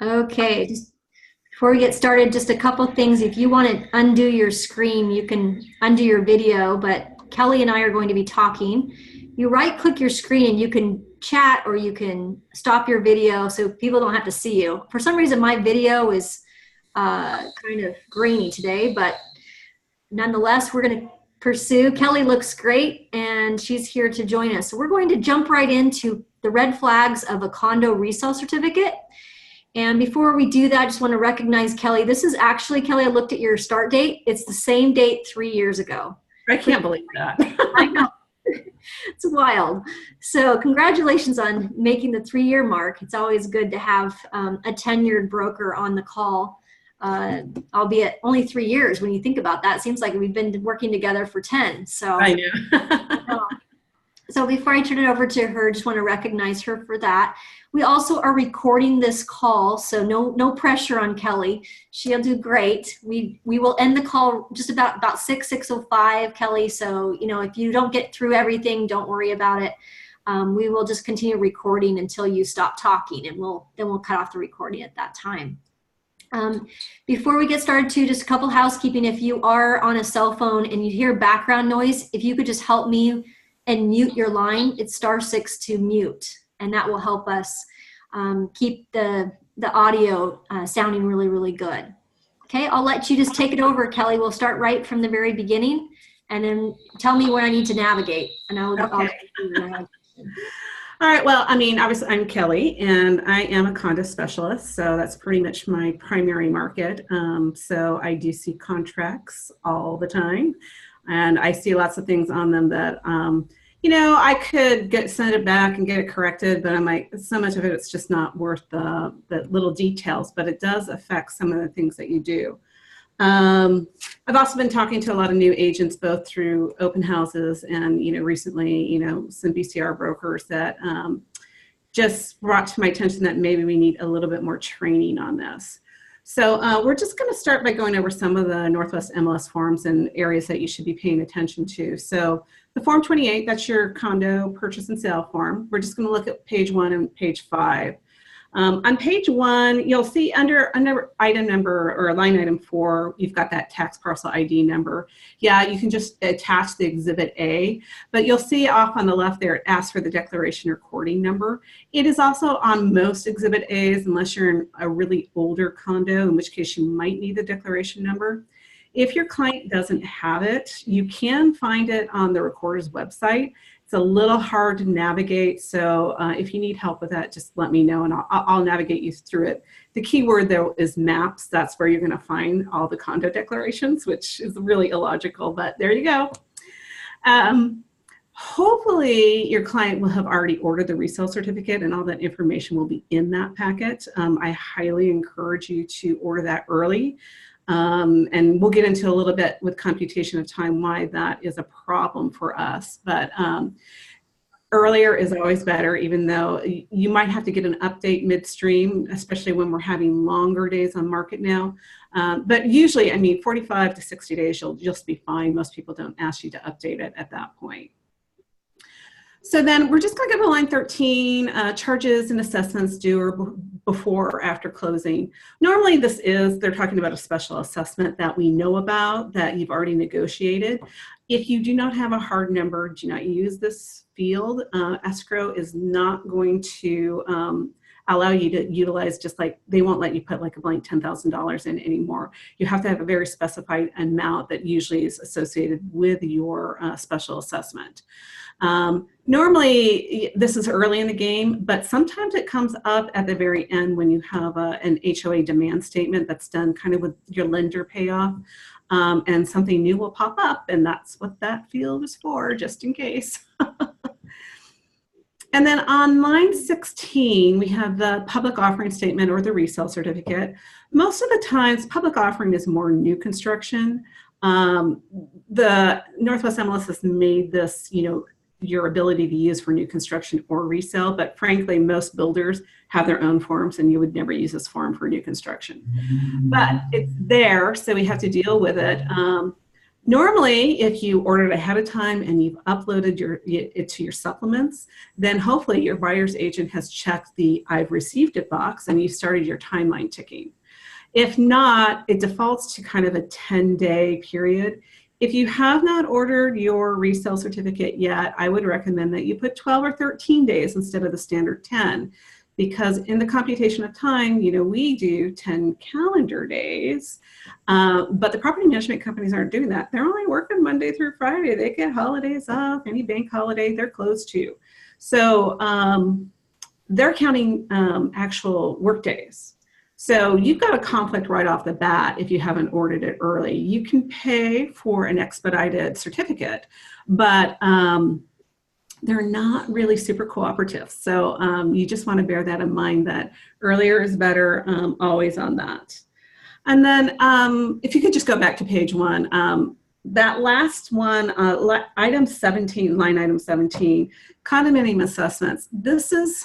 Okay, just before we get started, just a couple things. If you want to undo your screen, you can undo your video, but Kelly and I are going to be talking. You right-click your screen and you can chat or you can stop your video so people don't have to see you. For some reason, my video is kind of grainy today, but nonetheless, we're going to pursue. Kelly looks great, and she's here to join us. So we're going to jump right into the red flags of a condo resale certificate. And before we do that, I just want to recognize Kelly. This is actually, Kelly, I looked at your start date. It's the same date 3 years ago. I can't believe that. I know. It's wild. So congratulations on making the 3-year mark. It's always good to have a tenured broker on the call, albeit only 3 years. When you think about that, it seems like we've been working together for 10. So I know. So before I turn it over to her, just want to recognize her for that. We also are recording this call, so no pressure on Kelly. She'll do great. We will end the call just about 6:05, Kelly. So if you don't get through everything, don't worry about it. We will just continue recording until you stop talking, and then we'll cut off the recording at that time. Before we get started too, just a couple housekeeping. If you are on a cell phone and you hear background noise, if you could just help me and mute your line, it's *6 to mute, and that will help us keep the audio sounding really, really good. Okay, I'll let you just take it over, Kelly. We'll start right from the very beginning, and then tell me where I need to navigate, and I'll All right, well, obviously I'm Kelly, and I am a condo specialist, so that's pretty much my primary market. So I do see contracts all the time, and I see lots of things on them that, I could send it back and get it corrected, but I'm like, so much of it's just not worth the little details, but it does affect some of the things that you do. I've also been talking to a lot of new agents, both through open houses and, recently, some BCR brokers that just brought to my attention that maybe we need a little bit more training on this. So we're just going to start by going over some of the Northwest MLS forms and areas that you should be paying attention to. So the Form 28, that's your condo purchase and sale form. We're just going to look at page 1 and page 5. On page 1, you'll see under item number or line item 4, you've got that tax parcel ID number. Yeah, you can just attach the exhibit A, but you'll see off on the left there, it asks for the declaration recording number. It is also on most exhibit A's, unless you're in a really older condo, in which case you might need the declaration number. If your client doesn't have it, you can find it on the recorder's website. It's a little hard to navigate, so if you need help with that, just let me know and I'll navigate you through it. The key word though is maps. That's where you're going to find all the condo declarations, which is really illogical, but there you go. Hopefully your client will have already ordered the resale certificate and all that information will be in that packet. I highly encourage you to order that early. And we'll get into a little bit with computation of time why that is a problem for us. But earlier is always better, even though you might have to get an update midstream, especially when we're having longer days on market now. But usually, 45 to 60 days, you'll just be fine. Most people don't ask you to update it at that point. So then we're just going to go to line 13, charges and assessments due before or after closing. Normally they're talking about a special assessment that we know about, that you've already negotiated. If you do not have a hard number, do not use this field. Escrow is not going to allow you to utilize, just like they won't let you put like a blank $10,000 in anymore. You have to have a very specified amount that usually is associated with your special assessment. Normally this is early in the game, but sometimes it comes up at the very end when you have an HOA demand statement that's done kind of with your lender payoff, and something new will pop up, and that's what that field is for, just in case. And then on line 16, we have the public offering statement or the resale certificate. Most of the times, public offering is more new construction. The Northwest MLS has made this, your ability to use for new construction or resale, but frankly, most builders have their own forms and you would never use this form for new construction. But it's there, so we have to deal with it. Normally, if you ordered ahead of time and you've uploaded it to your supplements, then hopefully your buyer's agent has checked the I've received it box and you started your timeline ticking. If not, it defaults to kind of a 10-day period. If you have not ordered your resale certificate yet, I would recommend that you put 12 or 13 days instead of the standard 10, because in the computation of time, we do 10 calendar days, but the property management companies aren't doing that. They're only working Monday through Friday. They get holidays off, any bank holiday, they're closed too. So they're counting actual work days. So you've got a conflict right off the bat if you haven't ordered it early. You can pay for an expedited certificate, but they're not really super cooperative. So you just want to bear that in mind, that earlier is better, always on that. And then if you could just go back to page 1, that last one, item 17, line item 17, condominium assessments. This is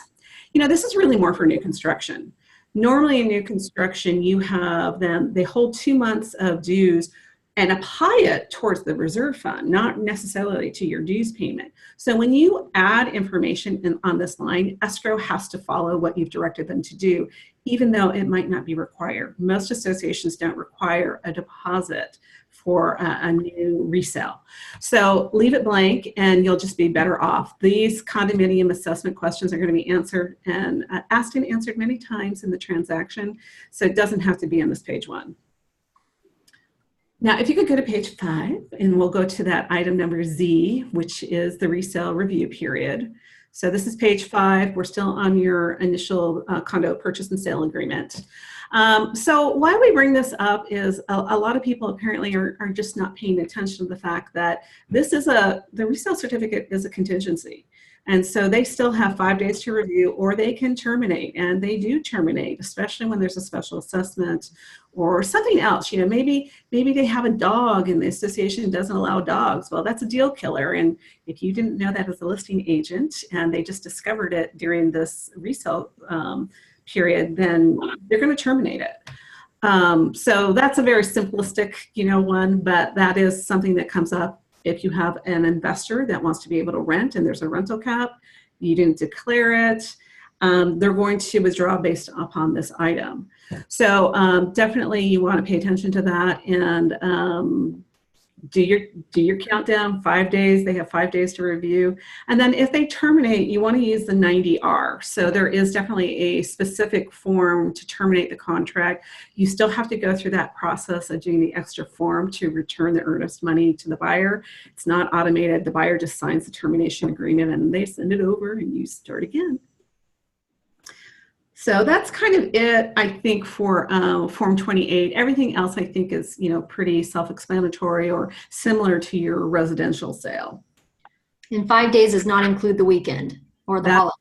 really more for new construction. Normally in new construction, you have them, they hold 2 months of dues and apply it towards the reserve fund, not necessarily to your dues payment. So when you add information on this line, escrow has to follow what you've directed them to do, even though it might not be required. Most associations don't require a deposit for a new resale. So leave it blank and you'll just be better off. These condominium assessment questions are going to be answered and asked and answered many times in the transaction, so it doesn't have to be on this page 1. Now, if you could go to page 5, and we'll go to that item number Z, which is the resale review period. So this is page 5. We're still on your initial condo purchase and sale agreement. So why we bring this up is a lot of people apparently are just not paying attention to the fact that the resale certificate is a contingency. And so they still have 5 days to review, or they can terminate, and they do terminate, especially when there's a special assessment or something else. Maybe they have a dog and the association doesn't allow dogs. Well, that's a deal killer. And if you didn't know that as a listing agent and they just discovered it during this resale period, then they're going to terminate it. So that's a very simplistic, one, but that is something that comes up. If you have an investor that wants to be able to rent and there's a rental cap, you didn't declare it, they're going to withdraw based upon this item. So definitely you want to pay attention to that and do your countdown, 5 days. They have 5 days to review. And then if they terminate, you want to use the 90R. So there is definitely a specific form to terminate the contract. You still have to go through that process of doing the extra form to return the earnest money to the buyer. It's not automated. The buyer just signs the termination agreement and they send it over and you start again. So that's kind of it, I think, for Form 28. Everything else, I think, is pretty self-explanatory or similar to your residential sale. And 5 days does not include the weekend or the holiday.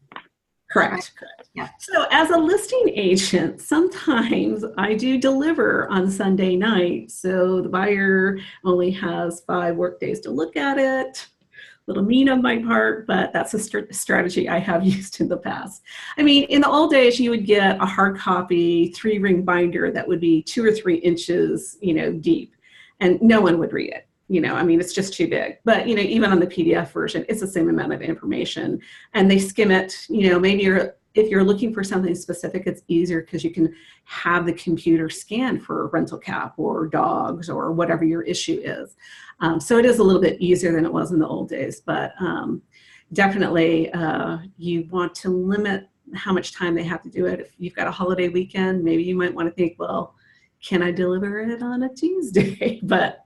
Correct. Right? Correct. Yeah. So as a listing agent, sometimes I do deliver on Sunday night. So the buyer only has 5 work days to look at it. Little mean on my part, but that's a strategy I have used in the past. I mean, in the old days, you would get a hard copy 3-ring binder that would be 2 or 3 inches, deep, and no one would read it. It's just too big. But, even on the PDF version, it's the same amount of information, and they skim it. Maybe if you're looking for something specific, it's easier because you can have the computer scan for rental cap or dogs or whatever your issue is. So it is a little bit easier than it was in the old days, but definitely you want to limit how much time they have to do it. If you've got a holiday weekend, maybe you might want to think, well, can I deliver it on a Tuesday? But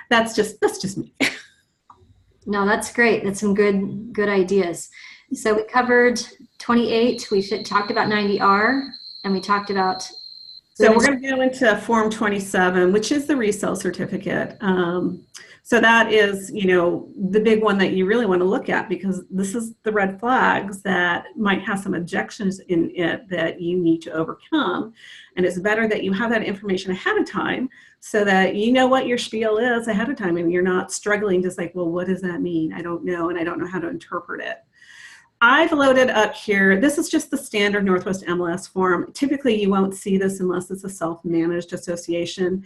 that's just me. No, that's great. That's some good ideas. So we covered 28. We talked about 90R, and we talked about. So we're going to go into Form 27, which is the resale certificate. So that is, the big one that you really want to look at, because this is the red flags that might have some objections in it that you need to overcome. And it's better that you have that information ahead of time so that you know what your spiel is ahead of time and you're not struggling just like, well, what does that mean? I don't know, and I don't know how to interpret it. I've loaded up here. This is just the standard Northwest MLS form. Typically, you won't see this unless it's a self-managed association.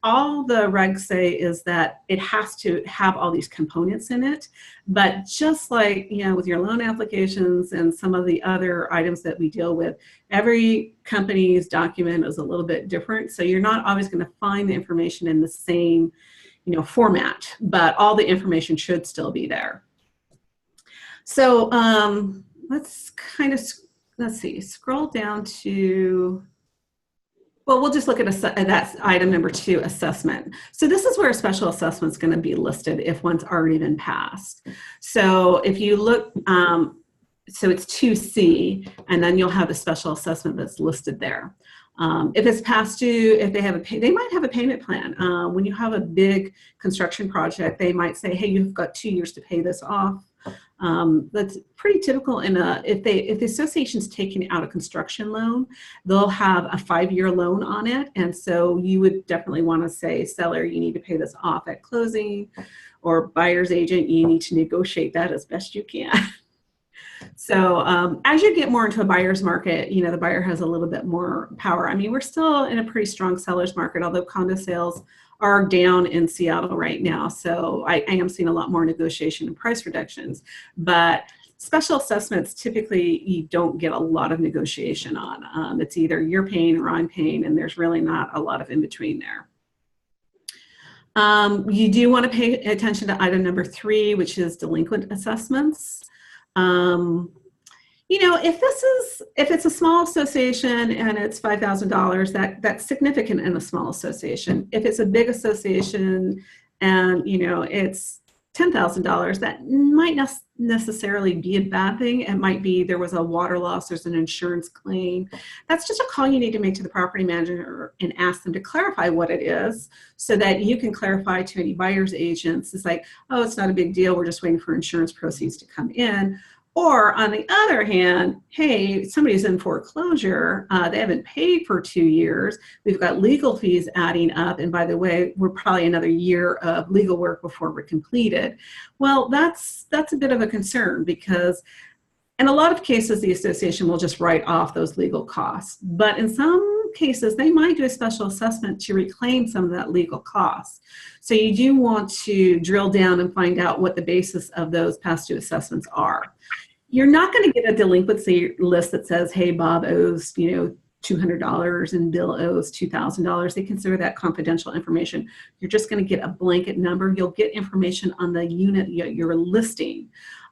All the regs say is that it has to have all these components in it. But just like, with your loan applications and some of the other items that we deal with, every company's document is a little bit different. So you're not always going to find the information in the same, format, but all the information should still be there. So let's see, scroll down to, well, we'll just look at that's item number 2, assessment. So this is where a special assessment is going to be listed if one's already been passed. So if you look, so it's 2C, and then you'll have the special assessment that's listed there. If it's past due, if they have they might have a payment plan. When you have a big construction project, they might say, hey, you've got 2 years to pay this off. That's pretty typical if the association's taking out a construction loan, they'll have a 5-year loan on it. And so you would definitely want to say, seller, you need to pay this off at closing, or buyer's agent, you need to negotiate that as best you can. So as you get more into a buyer's market, the buyer has a little bit more power. I mean, we're still in a pretty strong seller's market, although condo sales are down in Seattle right now. So I am seeing a lot more negotiation and price reductions. But special assessments, typically you don't get a lot of negotiation on. It's either you're paying or I'm paying, and there's really not a lot of in between there. You do want to pay attention to item number 3, which is delinquent assessments. If it's a small association and it's $5,000, that's significant in a small association. If it's a big association and, it's $10,000, that might not necessarily be a bad thing. It might be there was a water loss, there's an insurance claim. That's just a call you need to make to the property manager and ask them to clarify what it is, so that you can clarify to any buyer's agents. It's like, oh, it's not a big deal, we're just waiting for insurance proceeds to come in. Or on the other hand, hey, somebody's in foreclosure, they haven't paid for 2 years, we've got legal fees adding up, and by the way, we're probably another year of legal work before we're completed. Well, that's a bit of a concern, because in a lot of cases, the association will just write off those legal costs. But in some cases, they might do a special assessment to reclaim some of that legal costs. So you do want to drill down and find out what the basis of those past due assessments are. You're not going to get a delinquency list that says, hey, Bob owes, $200 and Bill owes $2,000. They consider that confidential information. You're just going to get a blanket number. You'll get information on the unit you're listing.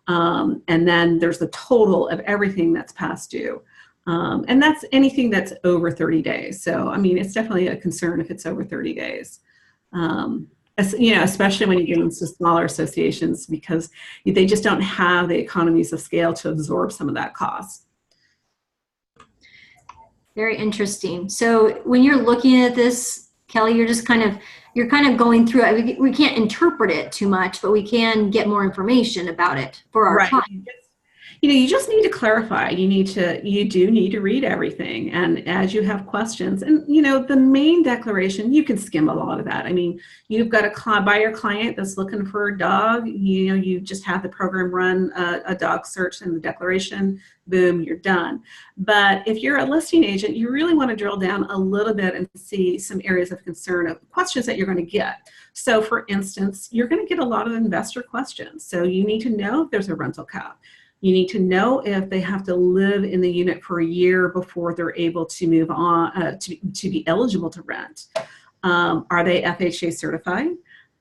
And then there's the total of everything that's past due. And that's anything that's over 30 days. So, I mean, it's definitely a concern if it's over 30 days. Especially when you get into smaller associations, because they just don't have the economies of scale to absorb some of that cost. Very interesting. So when you're looking at this, Kelly, you're kind of going through it. We can't interpret it too much, but we can get more information about it for our clients. You just need to clarify. You do need to read everything. And as you have questions, and the main declaration, you can skim a lot of that. I mean, you've got a buyer client that's looking for a dog. You just have the program run a dog search in the declaration. Boom, you're done. But if you're a listing agent, you really want to drill down a little bit and see some areas of concern of questions that you're going to get. So for instance, you're going to get a lot of investor questions. So you need to know if there's a rental cap. You need to know if they have to live in the unit for a year before they're able to move on to be eligible to rent. Are they FHA certified?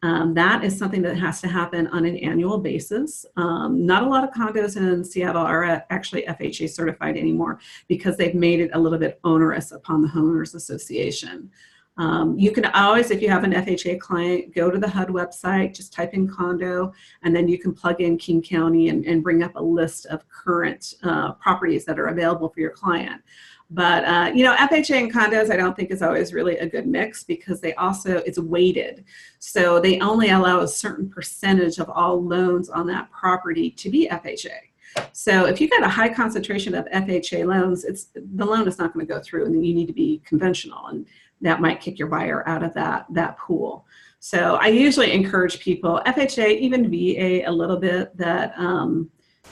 That is something that has to happen on an annual basis. Not a lot of condos in Seattle are actually FHA certified anymore, because they've made it a little bit onerous upon the homeowners association. You can always, if you have an FHA client, go to the HUD website, just type in condo, and then you can plug in King County and bring up a list of current properties that are available for your client. But, FHA and condos, I don't think is always really a good mix, because it's weighted. So they only allow a certain percentage of all loans on that property to be FHA. So if you've got a high concentration of FHA loans, the loan is not going to go through, and then you need to be conventional, and that might kick your buyer out of that pool. So I usually encourage people, FHA, even VA a little bit, that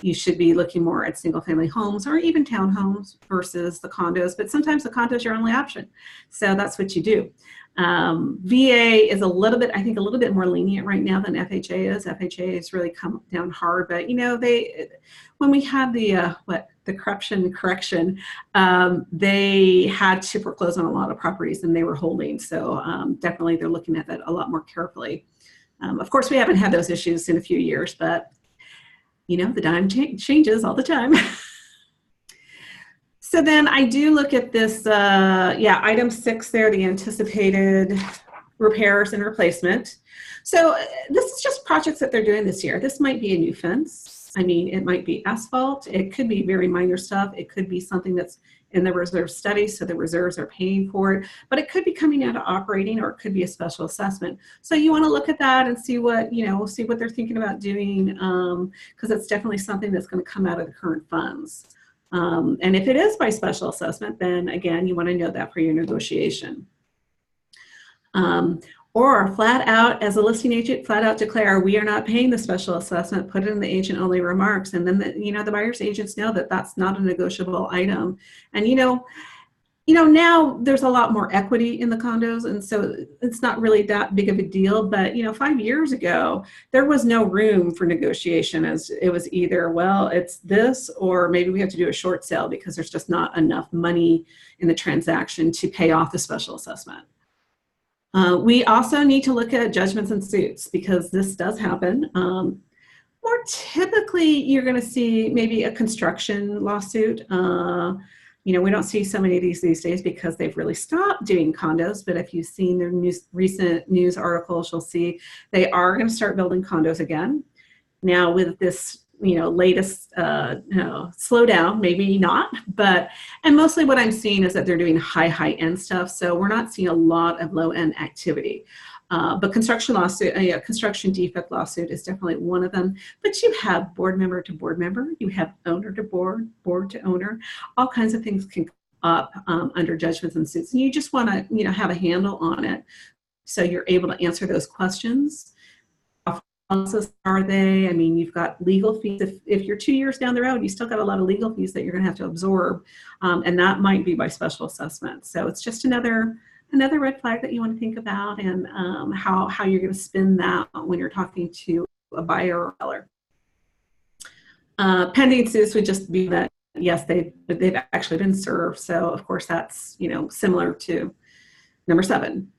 you should be looking more at single family homes or even townhomes versus the condos, but sometimes the condo is your only option. So that's what you do. VA is a little bit, I think, a little bit more lenient right now than FHA is. FHA has really come down hard, but you know, when we had the correction, they had to foreclose on a lot of properties and they were holding. So definitely they're looking at that a lot more carefully. Of course, we haven't had those issues in a few years, but you know, the dime changes all the time. So then I do look at this, item 6 there, the anticipated repairs and replacement. So this is just projects that they're doing this year. This might be a new fence. I mean, it might be asphalt. It could be very minor stuff. It could be something that's in the reserve study, so the reserves are paying for it, but it could be coming out of operating, or it could be a special assessment. So you want to look at that and see what, see what they're thinking about doing, because it's definitely something that's going to come out of the current funds. And if it is by special assessment, then again, you want to know that for your negotiation. Or flat out, as a listing agent, flat out declare, we are not paying the special assessment, put it in the agent only remarks. And then, the buyer's agents know that that's not a negotiable item. And, now there's a lot more equity in the condos. And so it's not really that big of a deal. But, 5 years ago, there was no room for negotiation, as it was either, well, it's this, or maybe we have to do a short sale because there's just not enough money in the transaction to pay off the special assessment. We also need to look at judgments and suits, because this does happen. More typically, you're going to see maybe a construction lawsuit. We don't see so many of these days because they've really stopped doing condos. But if you've seen their recent news articles, you'll see they are going to start building condos again. Now with this latest slowdown, maybe not, and mostly what I'm seeing is that they're doing high end stuff. So we're not seeing a lot of low end activity. But construction construction defect lawsuit is definitely one of them. But you have board member to board member, you have owner to board, board to owner, all kinds of things can come up under judgments and suits. And you just want to, have a handle on it, so you're able to answer those questions. Are they? I mean, you've got legal fees. If you're 2 years down the road, you still got a lot of legal fees that you're going to have to absorb, and that might be by special assessment. So it's just another red flag that you want to think about, and how you're going to spin that when you're talking to a buyer or seller. Pending suits would just be that, yes, they've actually been served. So of course that's similar to number 7.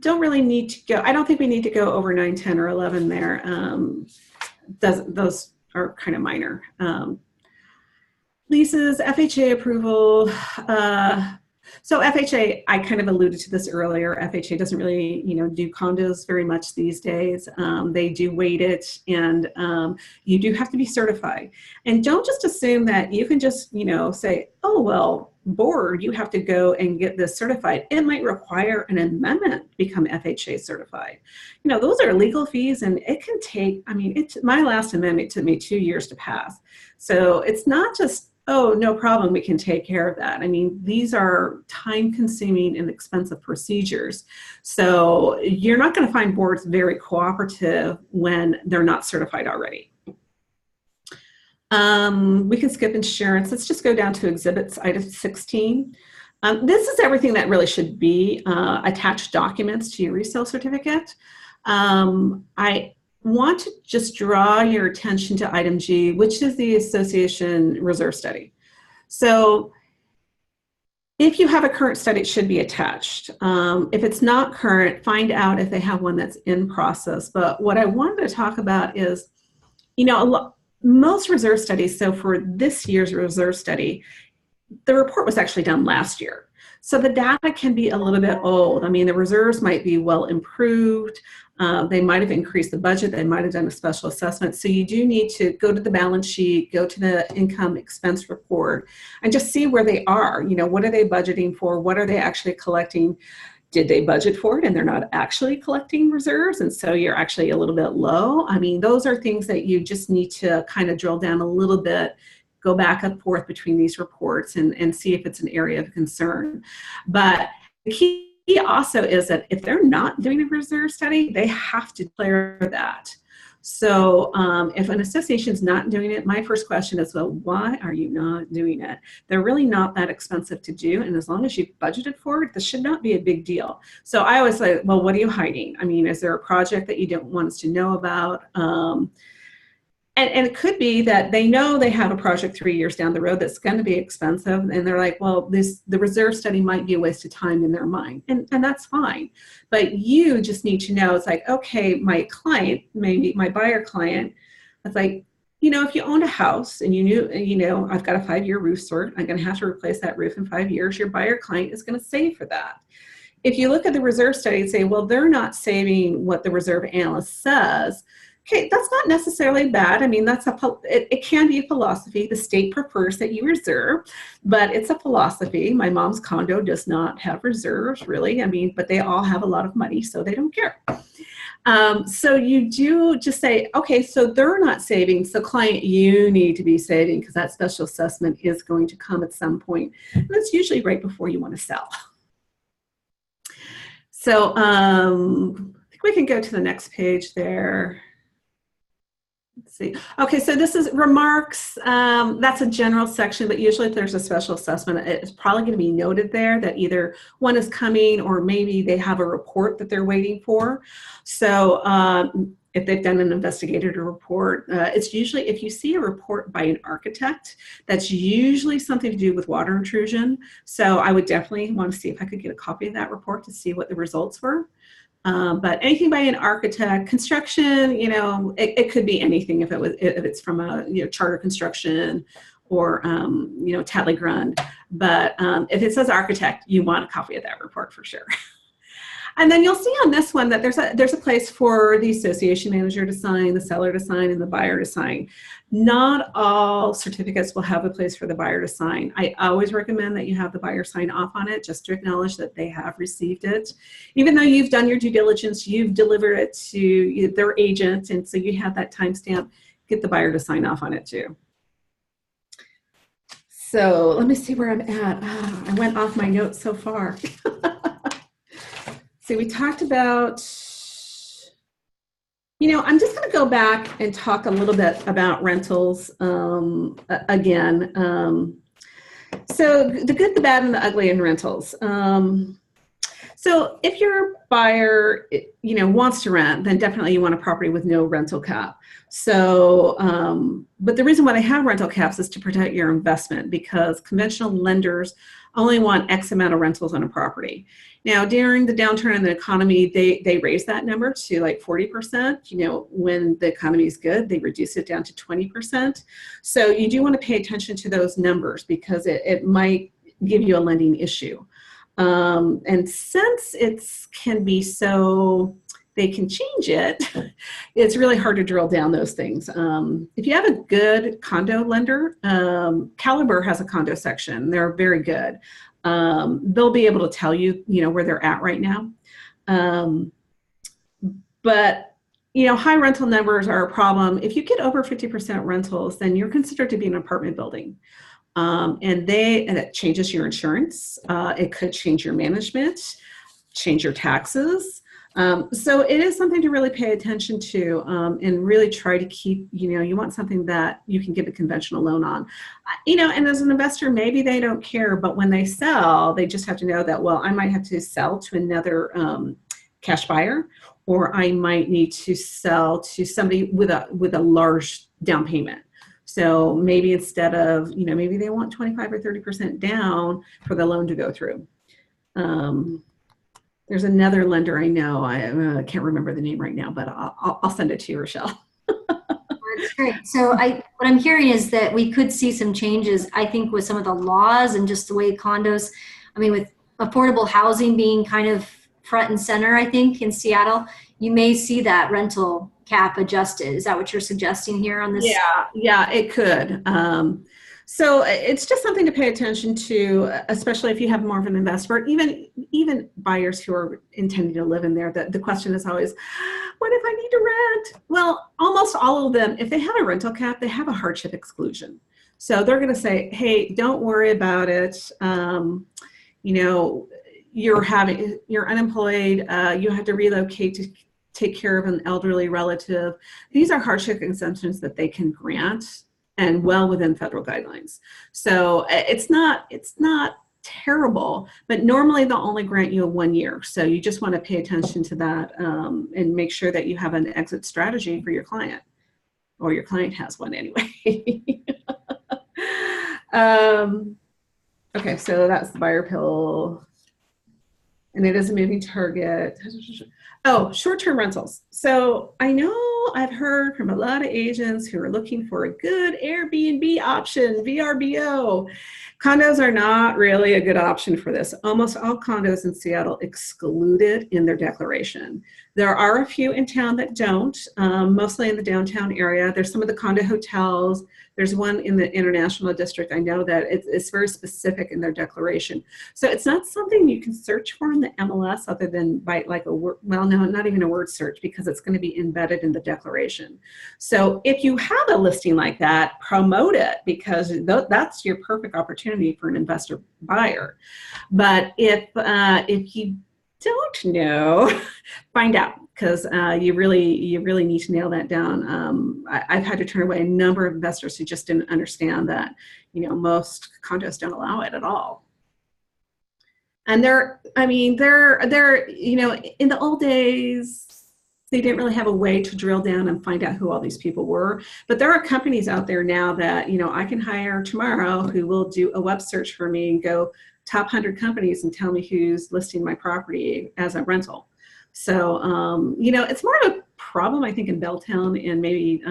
Don't really need to go. I don't think we need to go over 9, 10, or 11 there. Those are kind of minor. Leases, FHA approval. So FHA, I kind of alluded to this earlier. FHA doesn't really, do condos very much these days. They do weight it, and you do have to be certified. And don't just assume that you can just, say, oh, well, board, you have to go and get this certified. It might require an amendment to become FHA certified. Those are legal fees, and it can take, my last amendment took me 2 years to pass. So it's not just, oh, no problem, we can take care of that. These are time-consuming and expensive procedures. So you're not going to find boards very cooperative when they're not certified already. We can skip insurance. Let's just go down to exhibits, item 16. This is everything that really should be attached documents to your resale certificate. I want to just draw your attention to item G, which is the association reserve study. So if you have a current study, it should be attached. If it's not current, find out if they have one that's in process. But what I wanted to talk about is, most reserve studies, so for this year's reserve study, the report was actually done last year. So the data can be a little bit old. The reserves might be well improved. They might have increased the budget. They might have done a special assessment. So you do need to go to the balance sheet, go to the income expense report, and just see where they are. What are they budgeting for? What are they actually collecting? Did they budget for it and they're not actually collecting reserves, and so you're actually a little bit low? Those are things that you just need to kind of drill down a little bit, go back and forth between these reports, and see if it's an area of concern. But the key also is that if they're not doing a reserve study, they have to declare that. So if an association is not doing it, my first question is, well, why are you not doing it? They're really not that expensive to do. And as long as you've budgeted for it, this should not be a big deal. So I always say, well, what are you hiding? I mean, is there a project that you don't want us to know about? And it could be that they know they have a project 3 years down the road that's going to be expensive. And they're like, well, the reserve study might be a waste of time in their mind. And that's fine. But you just need to know, it's like, okay, my client, maybe my buyer client, it's like, if you owned a house and you knew, I've got a 5-year roof cert, I'm going to have to replace that roof in 5 years, your buyer client is going to save for that. If you look at the reserve study and say, well, they're not saving what the reserve analyst says, okay, that's not necessarily bad. I mean, it can be a philosophy. The state prefers that you reserve, but it's a philosophy. My mom's condo does not have reserves, really. I mean, but they all have a lot of money, so they don't care. So you do just say, okay, so they're not saving. So client, you need to be saving because that special assessment is going to come at some point. And that's usually right before you want to sell. So I think we can go to the next page there. Let's see. Okay, so this is remarks. That's a general section, but usually if there's a special assessment, it's probably going to be noted there that either one is coming or maybe they have a report that they're waiting for. So if they've done an investigative report, it's usually, if you see a report by an architect, that's usually something to do with water intrusion. So I would definitely want to see if I could get a copy of that report to see what the results were. But anything by an architect, construction, it could be anything if it's from a charter construction or Tally Grund. But if it says architect, you want a copy of that report for sure. And then you'll see on this one that there's a place for the association manager to sign, the seller to sign, and the buyer to sign. Not all certificates will have a place for the buyer to sign. I always recommend that you have the buyer sign off on it just to acknowledge that they have received it. Even though you've done your due diligence, you've delivered it to their agent, and so you have that timestamp, get the buyer to sign off on it too. So let me see where I'm at. I went off my notes so far. So we talked about, I'm just going to go back and talk a little bit about rentals again. So the good, the bad, and the ugly in rentals. So if your buyer, wants to rent, then definitely you want a property with no rental cap. So, but the reason why they have rental caps is to protect your investment because conventional lenders only want X amount of rentals on a property. Now, during the downturn in the economy, they raised that number to like 40%. When the economy is good, they reduce it down to 20%. So you do want to pay attention to those numbers because it might give you a lending issue. And since it can be so, they can change it, it's really hard to drill down those things. If you have a good condo lender, Caliber has a condo section. They're very good. They'll be able to tell you, where they're at right now. But, high rental numbers are a problem. If you get over 50% rentals, then you're considered to be an apartment building. And it changes your insurance. It could change your management, change your taxes. So it is something to really pay attention to and really try to keep, you want something that you can get a conventional loan on. And as an investor, maybe they don't care, but when they sell, they just have to know that, well, I might have to sell to another cash buyer, or I might need to sell to somebody with a large down payment. So maybe instead of, maybe they want 25 or 30% down for the loan to go through. There's another lender I know. I can't remember the name right now, but I'll send it to you, Rochelle. That's great. So what I'm hearing is that we could see some changes, I think, with some of the laws and just the way condos, with affordable housing being kind of front and center, I think, in Seattle, you may see that rental cap adjusted. Is that what you're suggesting here on this? Yeah, it could. So it's just something to pay attention to, especially if you have more of an investor, even buyers who are intending to live in there. The question is always, what if I need to rent? Well, almost all of them, if they have a rental cap, they have a hardship exclusion. So they're going to say, hey, don't worry about it. You're unemployed. You have to relocate take care of an elderly relative. These are hardship exemptions that they can grant and well within federal guidelines. So it's not terrible, but normally they'll only grant you a 1 year. So you just want to pay attention to that and make sure that you have an exit strategy for your client, or your client has one anyway. Okay, so that's the buyer pill. And it is a moving target. Oh, short-term rentals. So I know I've heard from a lot of agents who are looking for a good Airbnb option, VRBO. Condos are not really a good option for this. Almost all condos in Seattle exclude it in their declaration. There are a few in town that don't, mostly in the downtown area. There's some of the condo hotels. There's one in the International District. I know that it's very specific in their declaration. So it's not something you can search for in the MLS other than by like a word, well, no, not even a word search, because it's going to be embedded in the declaration. So if you have a listing like that, promote it, because that's your perfect opportunity for an investor buyer. But if you don't know, find out, because you really need to nail that down. I've had to turn away a number of investors who just didn't understand that, most condos don't allow it at all. And they're in the old days, they didn't really have a way to drill down and find out who all these people were. But there are companies out there now that, I can hire tomorrow who will do a web search for me and go top 100 companies and tell me who's listing my property as a rental. So, it's more of a problem, I think, in Belltown and maybe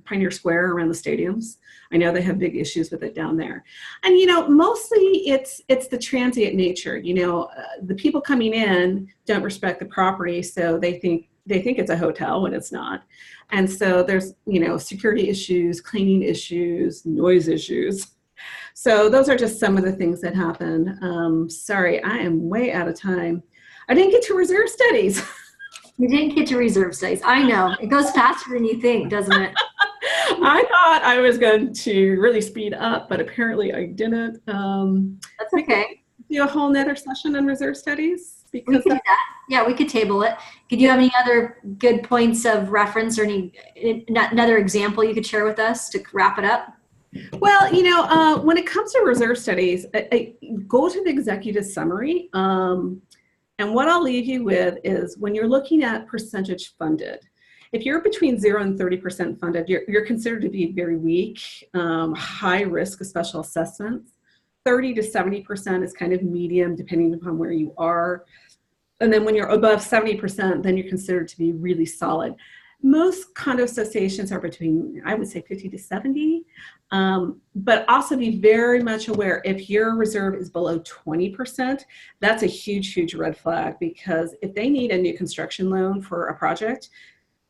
Pioneer Square around the stadiums. I know they have big issues with it down there. And, mostly it's the transient nature. The people coming in don't respect the property, so they think it's a hotel when it's not. And so there's, security issues, cleaning issues, noise issues. So those are just some of the things that happen. Sorry, I am way out of time. I didn't get to reserve studies. You didn't get to reserve studies. I know. It goes faster than you think, doesn't it? I thought I was going to really speed up, but apparently I didn't. That's okay. Do a whole nother session on reserve studies? Because we could do that. Yeah, we could table it. Could you have any other good points of reference or another example you could share with us to wrap it up? Well, when it comes to reserve studies, I go to the executive summary. And what I'll leave you with is, when you're looking at percentage funded, if you're between 0 and 30% funded, you're considered to be very weak, high risk of special assessments. 30 to 70% is kind of medium, depending upon where you are. And then when you're above 70%, then you're considered to be really solid. Most condo associations are between, I would say, 50 to 70. But also be very much aware, if your reserve is below 20%, that's a huge, huge red flag, because if they need a new construction loan for a project,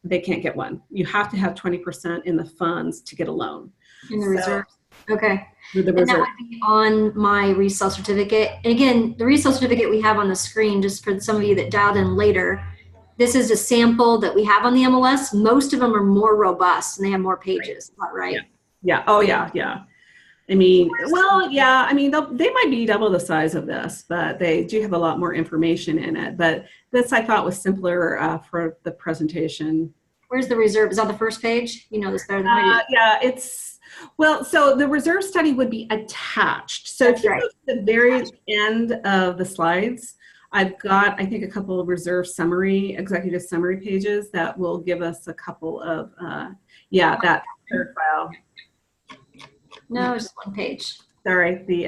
they can't get one. You have to have 20% in the funds to get a loan. In the reserve. Okay. And that would be on my resale certificate. And again, the resale certificate we have on the screen, just for some of you that dialed in later, this is a sample that we have on the MLS. Most of them are more robust and they have more pages. Is that right? Yeah. Oh, yeah. Yeah. I mean, well, yeah. I mean, they might be double the size of this, but they do have a lot more information in it. But this, I thought, was simpler for the presentation. Where's the reserve? Is that the first page? You know this better than I do. Yeah, well, so the reserve study would be attached. So That's if you right. go to the very end of the slides, I've got, I think, a couple of executive summary pages that will give us a couple of, that third file. No, just one page. Sorry, the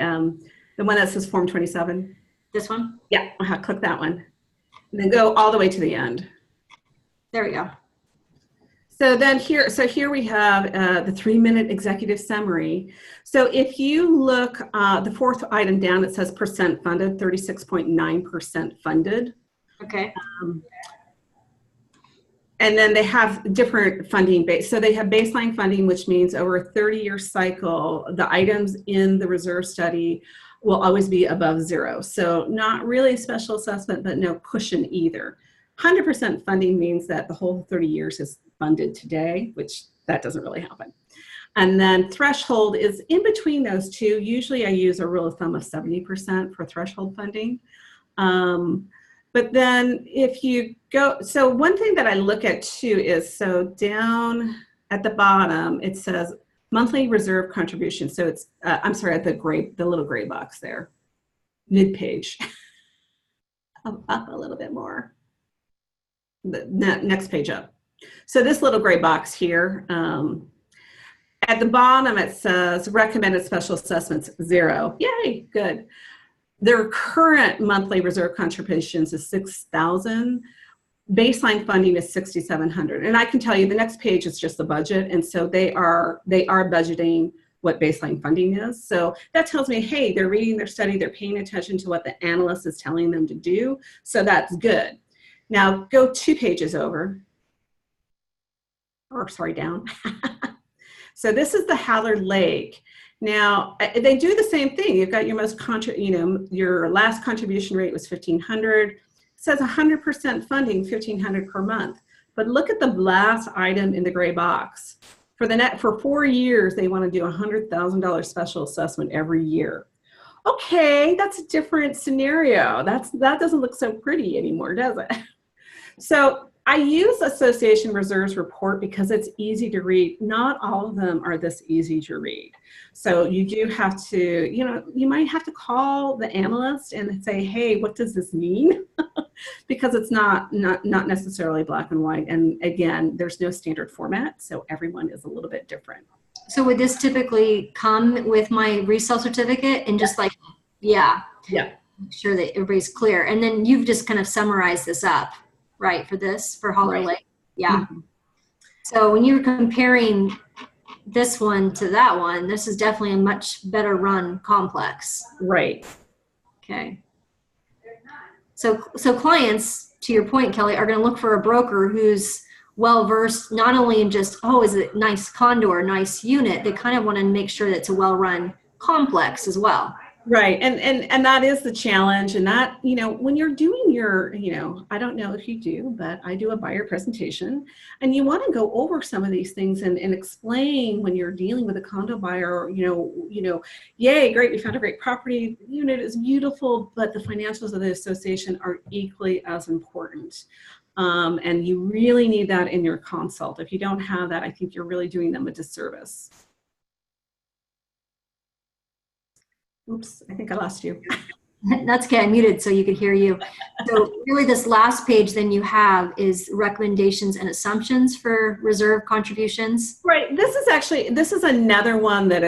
one that says Form 27. This one? Yeah, click that one. And then go all the way to the end. There we go. So then here we have the 3-minute executive summary. So if you look, the fourth item down, it says percent funded, 36.9% funded. Okay. And then they have different funding base. So they have baseline funding, which means over a 30-year cycle, the items in the reserve study will always be above 0. So not really a special assessment, but no cushion either. 100% funding means that the whole 30 years is funded today, which that doesn't really happen. And then threshold is in between those two. Usually I use a rule of thumb of 70% for threshold funding. But then if you go, so one thing that I look at too is, so down at the bottom, it says monthly reserve contribution. So it's, I'm sorry, at the little gray box there, mid-page. Up a little bit more. The next page up. So this little gray box here, at the bottom it says recommended special assessments 0. Yay, good. Their current monthly reserve contributions is $6,000. Baseline funding is $6,700. And I can tell you the next page is just the budget, and so they are budgeting what baseline funding is. So that tells me, hey, they're reading their study, they're paying attention to what the analyst is telling them to do. So that's good. Now go 2 pages over, or sorry, down. So this is the Hallard Lake. Now they do the same thing. You've got your your last contribution rate was $1,500. It says 100% funding, $1,500 per month. But look at the last item in the gray box. For 4 years, they want to do a $100,000 special assessment every year. Okay, that's a different scenario. That doesn't look so pretty anymore, does it? So I use Association Reserves report because it's easy to read. Not all of them are this easy to read. So you do have to, you might have to call the analyst and say, hey, what does this mean? Because it's not necessarily black and white. And again, there's no standard format, so everyone is a little bit different. So would this typically come with my resale certificate and just like, yeah, make sure that everybody's clear. And then you've just kind of summarized this up, right, for Holler Lake? Yeah. Mm-hmm. So when you're comparing this one to that one, this is definitely a much better run complex. Right. Okay. So clients, to your point, Kelly, are going to look for a broker who's well-versed not only in just, oh, is it nice condo or nice unit, they kind of want to make sure that it's a well-run complex as well. Right. And that is the challenge. And that, when you're doing your, I don't know if you do, but I do a buyer presentation, and you want to go over some of these things and explain when you're dealing with a condo buyer, yay, great, we found a great property, the unit is beautiful, but the financials of the association are equally as important. And you really need that in your consult. If you don't have that, I think you're really doing them a disservice. Oops, I think I lost you. That's okay, I muted so you could hear you. So really this last page then you have is recommendations and assumptions for reserve contributions. Right, this is another one that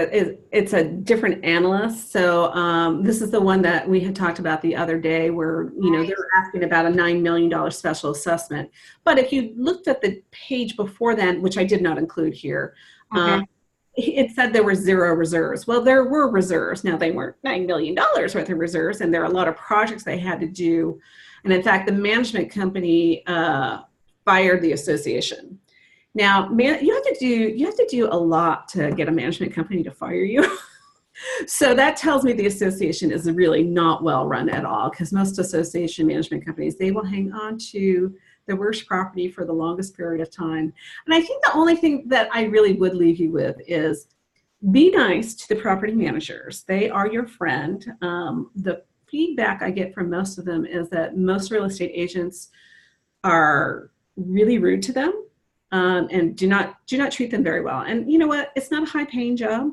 it's a different analyst. So this is the one that we had talked about the other day where, they're asking about a $9 million special assessment. But if you looked at the page before then, which I did not include here, okay. It said there were 0 reserves. Well, there were reserves. Now, they weren't $9 million worth of reserves, and there are a lot of projects they had to do. And in fact, the management company fired the association. Now, you have to do a lot to get a management company to fire you. So that tells me the association is really not well run at all, because most association management companies, they will hang on to the worst property for the longest period of time. And I think the only thing that I really would leave you with is be nice to the property managers. They are your friend. The feedback I get from most of them is that most real estate agents are really rude to them and do not treat them very well. And you know what? It's not a high-paying job,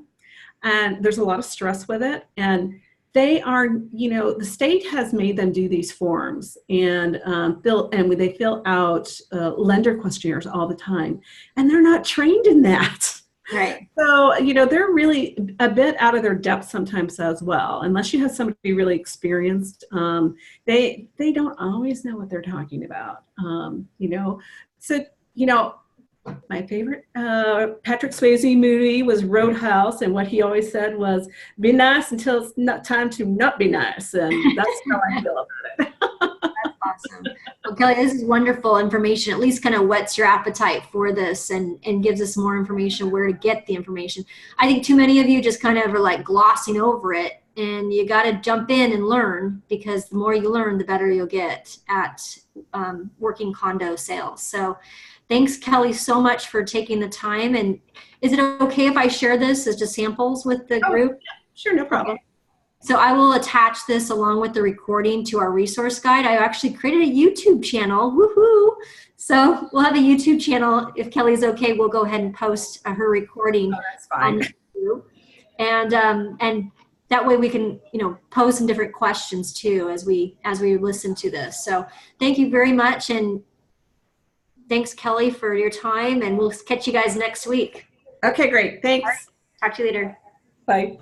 and there's a lot of stress with it. And they are, the state has made them do these forms and they fill out lender questionnaires all the time, and they're not trained in that. Right. So, they're really a bit out of their depth sometimes as well. Unless you have somebody really experienced, they don't always know what they're talking about. So, my favorite Patrick Swayze movie was Roadhouse, and what he always said was, be nice until it's not time to not be nice. And that's how I feel about it. That's awesome. Well, Kelly, this is wonderful information. At least kind of whets your appetite for this and gives us more information where to get the information. I think too many of you just kind of are like glossing over it, and you got to jump in and learn, because the more you learn, the better you'll get at working condo sales. So thanks, Kelly, so much for taking the time. And is it okay if I share this as just samples with the group? Yeah, sure, no problem. Okay. So I will attach this along with the recording to our resource guide. I actually created a YouTube channel. Woohoo! So we'll have a YouTube channel. If Kelly's okay, we'll go ahead and post her recording. Oh, that's fine. On YouTube. And that way we can, pose some different questions too as we listen to this. So thank you very much, and thanks, Kelly, for your time, and we'll catch you guys next week. Okay, great. Thanks. Talk to you later. Bye.